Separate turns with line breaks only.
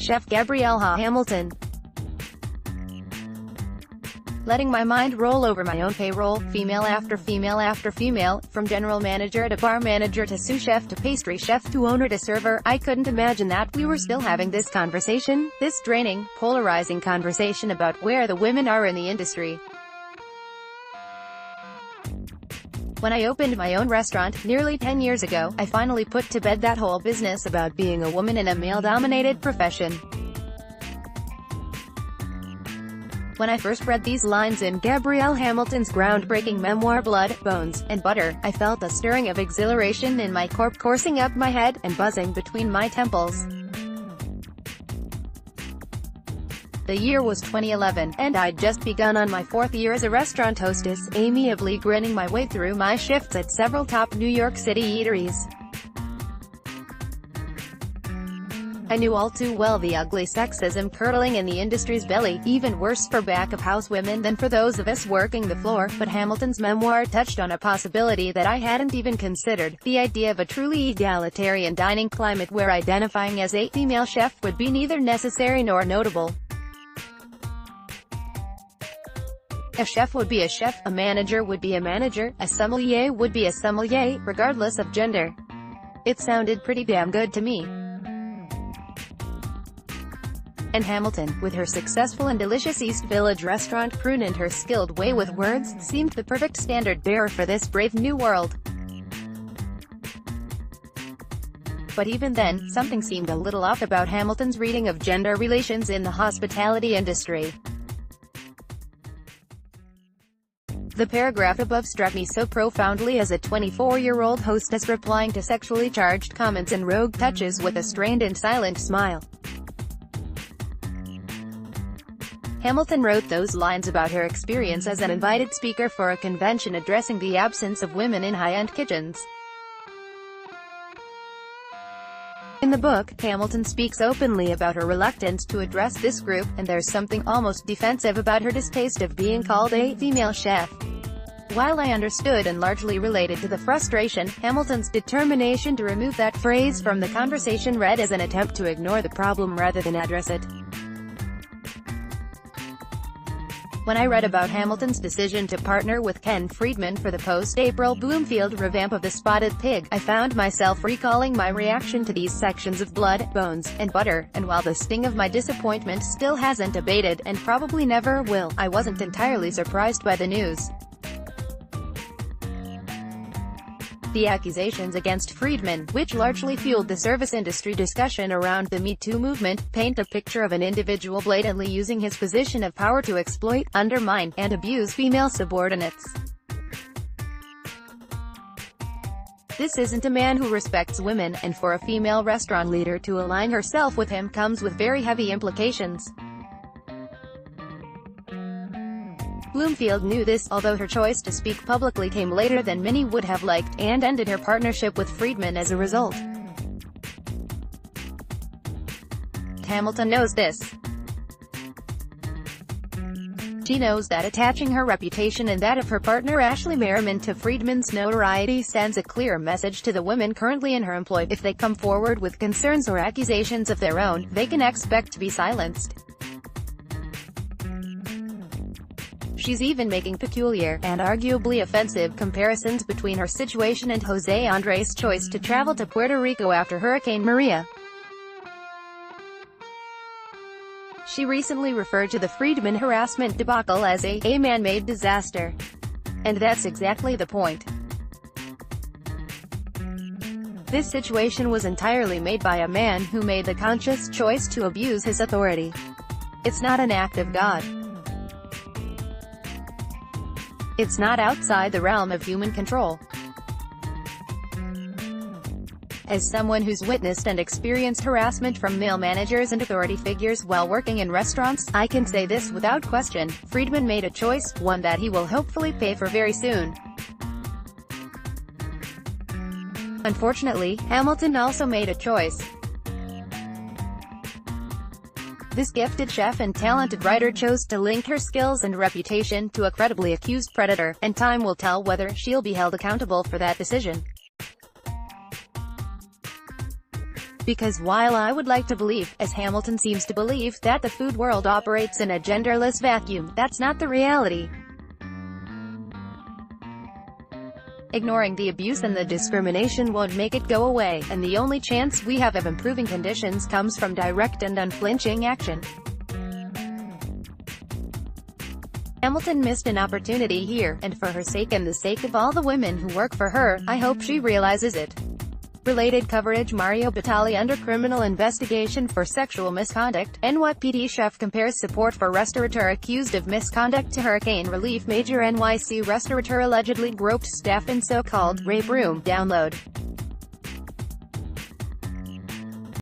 Chef Gabrielle Hamilton. Letting my mind roll over my own payroll, female after female after female, from general manager to bar manager to sous chef to pastry chef to owner to server, I couldn't imagine that we were still having this conversation, this draining, polarizing conversation about where the women are in the industry. When I opened my own restaurant, nearly 10 years ago, I finally put to bed that whole business about being a woman in a male-dominated profession. When I first read these lines in Gabrielle Hamilton's groundbreaking memoir Blood, Bones, and Butter, I felt a stirring of exhilaration in my corp coursing up my head, and buzzing between my temples. The year was 2011, and I'd just begun on my 4th year as a restaurant hostess, amiably grinning my way through my shifts at several top New York City eateries. I knew all too well the ugly sexism curdling in the industry's belly, even worse for back-of-house women than for those of us working the floor, but Hamilton's memoir touched on a possibility that I hadn't even considered, the idea of a truly egalitarian dining climate where identifying as a female chef would be neither necessary nor notable. A chef would be a chef, a manager would be a manager, a sommelier would be a sommelier, regardless of gender. It sounded pretty damn good to me. And Hamilton, with her successful and delicious East Village restaurant prune and her skilled way with words, seemed the perfect standard-bearer for this brave new world. But even then, something seemed a little off about Hamilton's reading of gender relations in the hospitality industry. The paragraph above struck me so profoundly as a 24-year-old hostess replying to sexually charged comments and rogue touches with a strained and silent smile. Hamilton wrote those lines about her experience as an invited speaker for a convention addressing the absence of women in high-end kitchens. In the book, Hamilton speaks openly about her reluctance to address this group, and there's something almost defensive about her distaste of being called a female chef. While I understood and largely related to the frustration, Hamilton's determination to remove that phrase from the conversation read as an attempt to ignore the problem rather than address it. When I read about Hamilton's decision to partner with Ken Friedman for the post-April Bloomfield revamp of The Spotted Pig, I found myself recalling my reaction to these sections of Blood, Bones, and Butter, and while the sting of my disappointment still hasn't abated, and probably never will, I wasn't entirely surprised by the news. The accusations against Friedman, which largely fueled the service industry discussion around the Me Too movement, paint a picture of an individual blatantly using his position of power to exploit, undermine, and abuse female subordinates. This isn't a man who respects women, and for a female restaurant leader to align herself with him comes with very heavy implications. Bloomfield knew this, although her choice to speak publicly came later than many would have liked, and ended her partnership with Friedman as a result. Hamilton knows this. She knows that attaching her reputation and that of her partner Ashley Merriman to Friedman's notoriety sends a clear message to the women currently in her employ. If they come forward with concerns or accusations of their own, they can expect to be silenced. She's even making peculiar, and arguably offensive, comparisons between her situation and Jose Andres' choice to travel to Puerto Rico after Hurricane Maria. She recently referred to the Friedman harassment debacle as a man-made disaster. And that's exactly the point. This situation was entirely made by a man who made the conscious choice to abuse his authority. It's not an act of God. It's not outside the realm of human control. As someone who's witnessed and experienced harassment from male managers and authority figures while working in restaurants, I can say this without question: Friedman made a choice, one that he will hopefully pay for very soon. Unfortunately, Hamilton also made a choice. This gifted chef and talented writer chose to link her skills and reputation to a credibly accused predator, and time will tell whether she'll be held accountable for that decision. Because while I would like to believe, as Hamilton seems to believe, that the food world operates in a genderless vacuum, that's not the reality. Ignoring the abuse and the discrimination won't make it go away, and the only chance we have of improving conditions comes from direct and unflinching action. Hamilton missed an opportunity here, and for her sake and the sake of all the women who work for her, I hope she realizes it. Related coverage: Mario Batali under criminal investigation for sexual misconduct. NYPD chef compares support for restaurateur accused of misconduct to hurricane relief. Major NYC restaurateur allegedly groped staff in so-called rape room. Download.